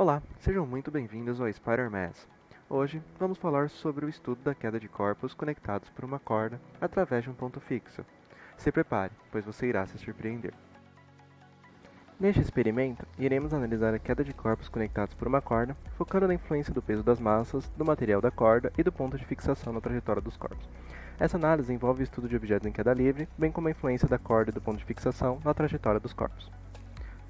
Olá, sejam muito bem-vindos ao Spider-Mass. Hoje vamos falar sobre o estudo da queda de corpos conectados por uma corda através de um ponto fixo. Se prepare, pois você irá se surpreender. Neste experimento, iremos analisar a queda de corpos conectados por uma corda, focando na influência do peso das massas, do material da corda e do ponto de fixação na trajetória dos corpos. Essa análise envolve o estudo de objetos em queda livre, bem como a influência da corda e do ponto de fixação na trajetória dos corpos.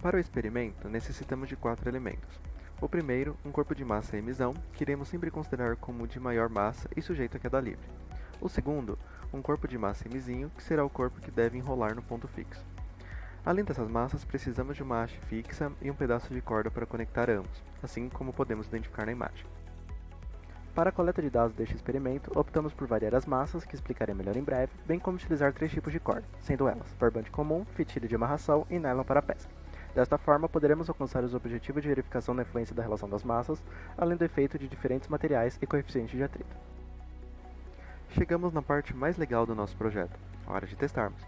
Para o experimento, necessitamos de 4 elementos. O primeiro, um corpo de massa em emisão, que iremos sempre considerar como de maior massa e sujeito a queda livre. O segundo, um corpo de massa emisinho, que será o corpo que deve enrolar no ponto fixo. Além dessas massas, precisamos de uma haste fixa e um pedaço de corda para conectar ambos, assim como podemos identificar na imagem. Para a coleta de dados deste experimento, optamos por variar as massas, que explicarei melhor em breve, bem como utilizar 3 tipos de corda, sendo elas barbante comum, fitilho de amarração e nylon para pesca. Desta forma, poderemos alcançar os objetivos de verificação da influência da relação das massas, além do efeito de diferentes materiais e coeficiente de atrito. Chegamos na parte mais legal do nosso projeto, hora de testarmos.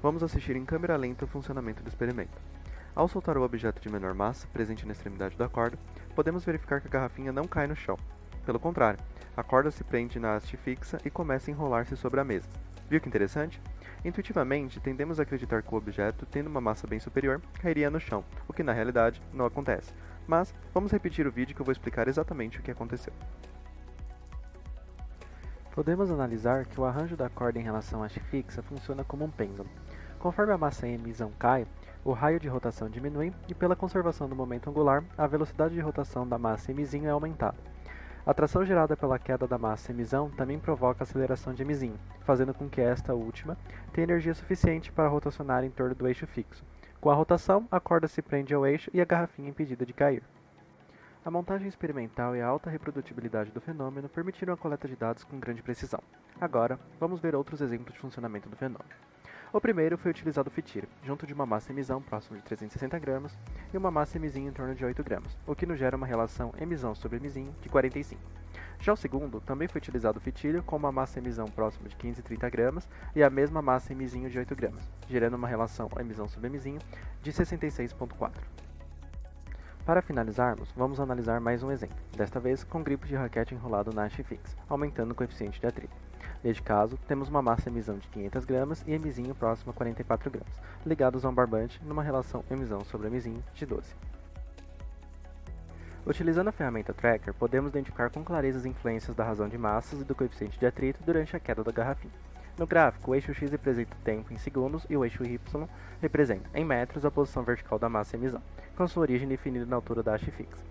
Vamos assistir em câmera lenta o funcionamento do experimento. Ao soltar o objeto de menor massa, presente na extremidade da corda, podemos verificar que a garrafinha não cai no chão. Pelo contrário, a corda se prende na haste fixa e começa a enrolar-se sobre a mesa. Viu que interessante? Intuitivamente, tendemos a acreditar que o objeto, tendo uma massa bem superior, cairia no chão, o que na realidade não acontece. Mas, vamos repetir o vídeo que eu vou explicar exatamente o que aconteceu. Podemos analisar que o arranjo da corda em relação à haste fixa funciona como um pêndulo. Conforme a massa em emisão cai, o raio de rotação diminui e, pela conservação do momento angular, a velocidade de rotação da massa em emisinho é aumentada. A tração gerada pela queda da massa em emisão também provoca a aceleração de emisinho, fazendo com que esta última tenha energia suficiente para rotacionar em torno do eixo fixo. Com a rotação, a corda se prende ao eixo e a garrafinha é impedida de cair. A montagem experimental e a alta reprodutibilidade do fenômeno permitiram a coleta de dados com grande precisão. Agora, vamos ver outros exemplos de funcionamento do fenômeno. O primeiro foi utilizado o fitilho, junto de uma massa emisão próxima de 360 gramas e uma massa emisinho em torno de 8 gramas, o que nos gera uma relação emisão sobre emisinho de 45. Já o segundo, também foi utilizado o fitilho com uma massa emisão próxima de 15,30 gramas e a mesma massa emisinho de 8 gramas, gerando uma relação emisão sobre emisinho de 66,4. Para finalizarmos, vamos analisar mais um exemplo, desta vez com gripe de raquete enrolado na haste fixa, aumentando o coeficiente de atrito. Neste caso, temos uma massa emisão de 500 gramas e emisinho próximo a 44 gramas, ligados a um barbante numa relação emisão sobre emisinho de 12. Utilizando a ferramenta Tracker, podemos identificar com clareza as influências da razão de massas e do coeficiente de atrito durante a queda da garrafinha. No gráfico, o eixo X representa o tempo em segundos e o eixo Y representa, em metros, a posição vertical da massa emisão, com sua origem definida na altura da haste fixa.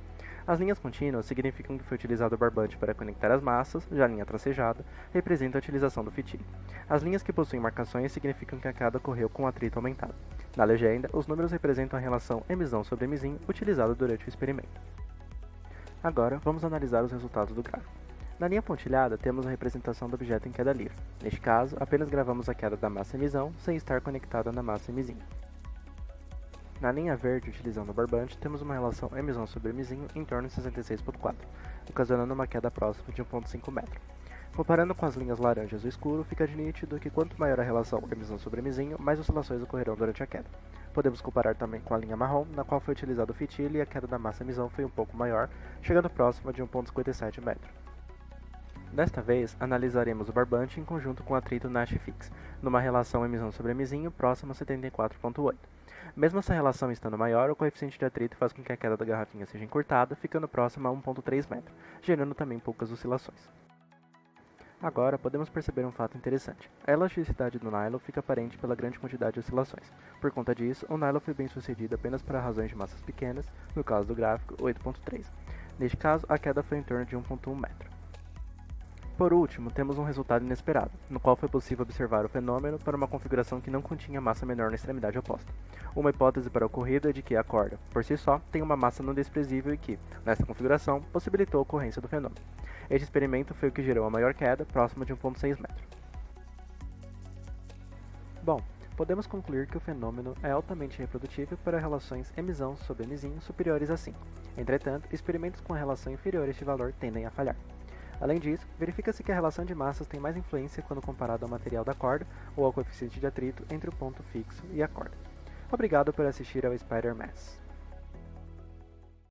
As linhas contínuas significam que foi utilizado o barbante para conectar as massas, já a linha tracejada representa a utilização do fitilho. As linhas que possuem marcações significam que a queda ocorreu com o atrito aumentado. Na legenda, os números representam a relação emisão sobre emisinho utilizada durante o experimento. Agora, vamos analisar os resultados do gráfico. Na linha pontilhada, temos a representação do objeto em queda livre. Neste caso, apenas gravamos a queda da massa emisão sem estar conectada na massa emisinho. Na linha verde, utilizando o barbante, temos uma relação emisão sobre emisinho em torno de 66,4, ocasionando uma queda próxima de 1,5 metro. Comparando com as linhas laranjas e escuro, fica nítido que quanto maior a relação emissão sobre emisinho, mais oscilações ocorrerão durante a queda. Podemos comparar também com a linha marrom, na qual foi utilizado o fitilho e a queda da massa emisão foi um pouco maior, chegando próxima de 1,57 metro. Desta vez, analisaremos o barbante em conjunto com o atrito na haste fixa, numa relação emissão sobre emisinho próxima a 74,8. Mesmo essa relação estando maior, o coeficiente de atrito faz com que a queda da garrafinha seja encurtada, ficando próxima a 1,3 metro, gerando também poucas oscilações. Agora, podemos perceber um fato interessante. A elasticidade do nylon fica aparente pela grande quantidade de oscilações. Por conta disso, o nylon foi bem sucedido apenas para razões de massas pequenas, no caso do gráfico, 8,3. Neste caso, a queda foi em torno de 1,1 metro. Por último, temos um resultado inesperado, no qual foi possível observar o fenômeno para uma configuração que não continha massa menor na extremidade oposta. Uma hipótese para o ocorrido é de que a corda, por si só, tem uma massa não desprezível e que, nessa configuração, possibilitou a ocorrência do fenômeno. Este experimento foi o que gerou a maior queda, próxima de 1,6 metro. Bom, podemos concluir que o fenômeno é altamente reprodutível para relações emisão sobre emisinho superiores a 5. Entretanto, experimentos com a relação inferior a este valor tendem a falhar. Além disso, verifica-se que a relação de massas tem mais influência quando comparado ao material da corda ou ao coeficiente de atrito entre o ponto fixo e a corda. Obrigado por assistir ao Spider-Mass.